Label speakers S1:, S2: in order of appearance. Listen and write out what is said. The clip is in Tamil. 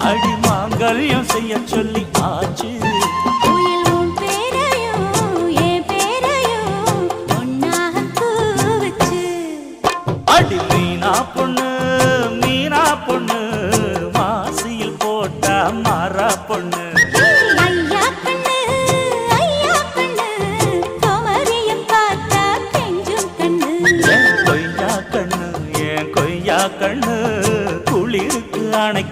S1: அடி மாங்கல்யம் செய்ய சொல்லி ஆச்சு. அடி மீனா பொண்ணு மாசியில் போட்டா மாறா பொண்ணு.